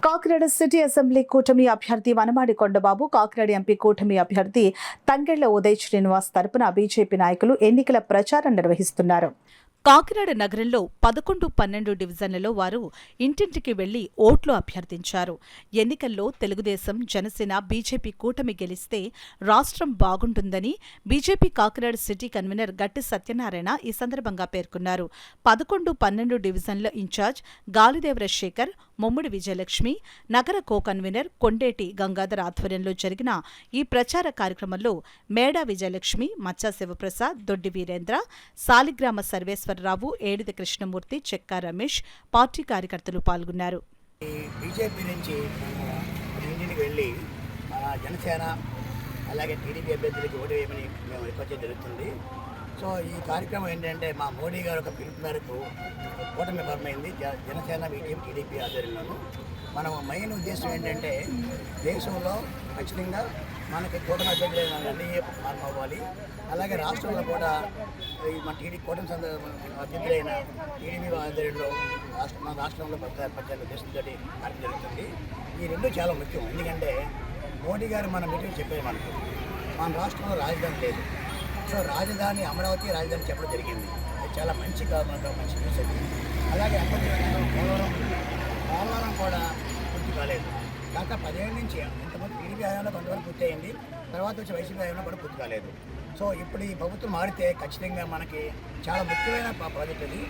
Kakinada city assembly కూటమి అభ్యర్థి Vanamadi Kondababu, Kakinada MP కూటమి అభ్యర్థి తంగెళ్ల ఉదయ్ శ్రీనివాస్ తరపున బీజేపీ నాయకులు ఎన్నికల ప్రచారం నిర్వహిస్తున్నారు. కాకినాడ నగరంలో 11, 12 డివిజన్లలో వారు ఇంటింటికి వెళ్లి ఓట్లు అభ్యర్థించారు. ఎన్నికల్లో తెలుగుదేశం, జనసేన, బీజేపీ కూటమి గెలిస్తే రాష్ట్రం బాగుంటుందని బీజేపీ కాకినాడ సిటీ కన్వీనర్ గట్టి సత్యనారాయణ ఈ సందర్భంగా పేర్కొన్నారు. 11, 12 డివిజన్ల ఇన్ఛార్జ్ గాలిదేవర శేఖర్, ముమ్మిడి విజయలక్ష్మి, నగర కో కన్వీనర్ కొండేటి గంగాధర్ ఆధ్వర్యంలో జరిగిన ఈ ప్రచార కార్యక్రమంలో మేడా విజయలక్ష్మి, మచ్చా శివప్రసాద్, దొడ్డి వీరేంద్ర, సాలిగ్రామ సర్వేశ్వరరావు, ఏడిది కృష్ణమూర్తి, చెక్కా రమేష్, పార్టీ కార్యకర్తలు పాల్గొన్నారు. బీజేపీ నుంచి ఇంటికి వెళ్ళి జనసేన అలాగే టీడీపీ అభ్యర్థులకి ఓటు వేయమని మేము రిక్వెస్ట్ జరుగుతుంది. సో ఈ కార్యక్రమం ఏంటంటే మా మోడీ గారు ఒక పిలుపు మేరకు కూటమి ఫార్మైంది. జనసేన, బీజేపీ, టీడీపీ ఆధ్వర్యంలోనూ మనం మెయిన్ ఉద్దేశం ఏంటంటే దేశంలో ఖచ్చితంగా మనకి కూటమి అభ్యర్థులైన ఎన్డీఏ ఫార్మ్ అవ్వాలి. అలాగే రాష్ట్రంలో కూడా మన టీడీ కూటమి అభ్యర్థులైన టీడీపీ ఆధ్వర్యంలో మన రాష్ట్రంలో ప్రచార ఉద్దేశంతో కార్యక్రమం జరుగుతుంది. ఈ రెండు చాలా ముఖ్యం. ఎందుకంటే మోడీ గారు మన మీటింగ్ చెప్పేది మనకు మన రాష్ట్రంలో రాజధాని లేదు. సో రాజధాని అమరావతి రాజధాని చెప్పడం జరిగింది. అది చాలా మంచి న్యూస్ అది. అలాగే పోలవరం కూడా పూర్తి కాలేదు. గత 10 ఏళ్ళ నుంచి ఇంతకుముందు టీడీపీ హయాంలో కొంతవరకు పూర్తి అయింది, తర్వాత వచ్చి వైసీపీ హయాంలో కూడా పూర్తి కాలేదు. సో ఇప్పుడు ఈ ప్రభుత్వం మారితే ఖచ్చితంగా మనకి చాలా ముఖ్యమైన ప్రాజెక్ట్ అది.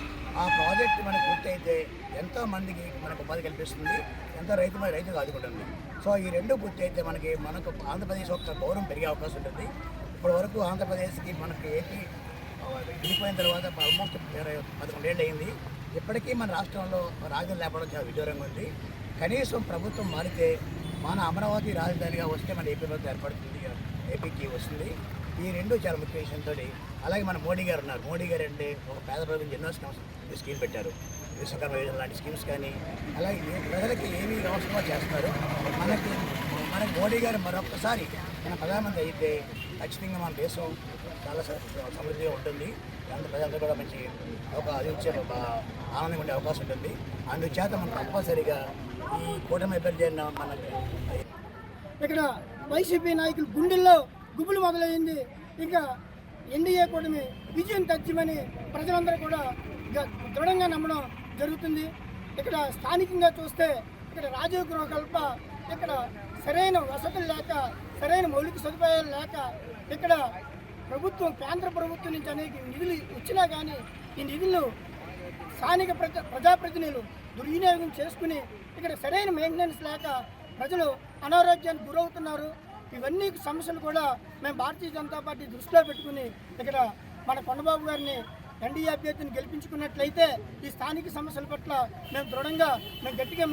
ఆ ప్రాజెక్ట్ మనకు పూర్తి అయితే ఎంతో మందికి మనకు ఉపాధి కల్పిస్తుంది, ఎంతో రైతులు ఆదుకుంటుంది. సో ఈ రెండు పూర్తి అయితే మనకు ఆంధ్రప్రదేశ్ ఒక గౌరవం పెరిగే అవకాశం ఉంటుంది. ఇప్పటి వరకు ఆంధ్రప్రదేశ్కి మనకి ఏపీ విడిపోయిన తర్వాత ఆల్మోస్ట్ 11 ఏళ్ళు అయింది. ఇప్పటికీ మన రాష్ట్రంలో రాజధాని లేకపోవడం చాలా విదూరంగా ఉంది. కనీసం ప్రభుత్వం మారితే మన అమరావతి రాజధానిగా వస్తే మన ఏపీ ప్రభుత్వం ఏర్పడుతుంది, ఏపీకి వస్తుంది. ఈ రెండు చాలా ముఖ్య విషయంతో అలాగే మన మోడీ గారు ఉన్నారు. మోడీ గారు అంటే ఒక పేద ప్రభుత్వం ఎన్నో స్కీమ్ పెట్టారు. విశ్వకర్మ యోజన లాంటి స్కీమ్స్ కానీ అలాగే ప్రజలకి ఏమీ అవసరమో చేస్తారు. మనకి మోడీ గారు మరొకసారి మన ప్రధానమంత్రి అయితే ఖచ్చితంగా మన దేశం చాలా సమృద్ధిగా ఉంటుంది. ప్రజలందరూ కూడా మంచి ఆనందంగా ఉండే అవకాశం ఉంటుంది. అందుచేత మనం కంపల్సరీగా ఈ కూటమి అభ్యర్థి ఇక్కడ వైసీపీ నాయకులు గుండెల్లో గుబులు మొదలైంది. ఇంకా ఎన్డీఏ కూటమి విజయం తథ్యమని ప్రజలందరూ కూడా దృఢంగా నమ్మడం జరుగుతుంది. ఇక్కడ స్థానికంగా చూస్తే ఇక్కడ రాజీవ్ గృహకల్ప ఇక్కడ సరైన వసతులు లేక, సరైన మౌలిక సదుపాయాలు లేక, ఇక్కడ ప్రభుత్వం కేంద్ర ప్రభుత్వం నుంచి అనేక నిధులు వచ్చినా కానీ ఈ నిధులు స్థానిక ప్రజాప్రతినిధులు దుర్వినియోగం చేసుకుని ఇక్కడ సరైన మెయింటెనెన్స్ లేక ప్రజలు అనారోగ్యానికి గురవుతున్నారు. ఇవన్నీ సమస్యలు కూడా మేము భారతీయ జనతా పార్టీ దృష్టిలో పెట్టుకుని ఇక్కడ మన కొండబాబు గారిని ఎన్డీఏ అభ్యర్థిని గెలిపించుకున్నట్లయితే ఈ స్థానిక సమస్యల పట్ల మేము గట్టిగా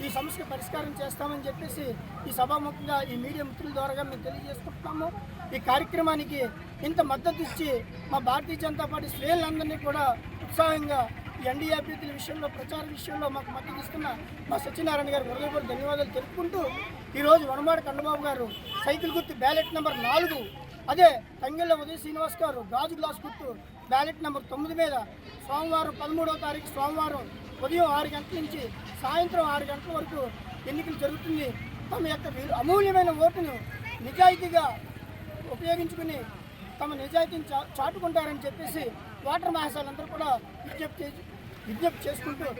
ఈ సమస్యకు పరిష్కారం చేస్తామని చెప్పేసి ఈ సభాముఖంగా ఈ మీడియా మిత్రుల ద్వారా మేము తెలియజేసుకుంటున్నాము. ఈ కార్యక్రమానికి ఇంత మద్దతు ఇచ్చి మా భారతీయ జనతా పార్టీ శ్రేణులందరినీ కూడా ఉత్సాహంగా ఈ ఎన్డీఏ అభ్యర్థుల విషయంలో, ప్రచార విషయంలో మాకు మద్దతు ఇస్తున్న మా సత్యనారాయణ గారు హృదయపూర్వక ధన్యవాదాలు తెలుపుకుంటూ ఈరోజు వనమాడి కొండబాబు గారు సైకిల్ గుర్తు బ్యాలెట్ నెంబర్ 4, అదే తంగెళ్ల ఉదయ్ శ్రీనివాస్ గారు గాజు గ్లాస్ గుర్తు బ్యాలెట్ నెంబర్ 9 మీద సోమవారం 13వ తారీఖు సోమవారం ఉదయం 6 గంటల నుంచి సాయంత్రం 6 గంటల వరకు ఎన్నికలు జరుగుతుంది. తమ యొక్క అమూల్యమైన ఓటును నిజాయితీగా ఉపయోగించుకుని తమ నిజాయితీని చాటుకుంటారని చెప్పేసి ఓటర్ మహాశయులందరూ కూడా విజ్ఞప్తి చేసుకుంటూ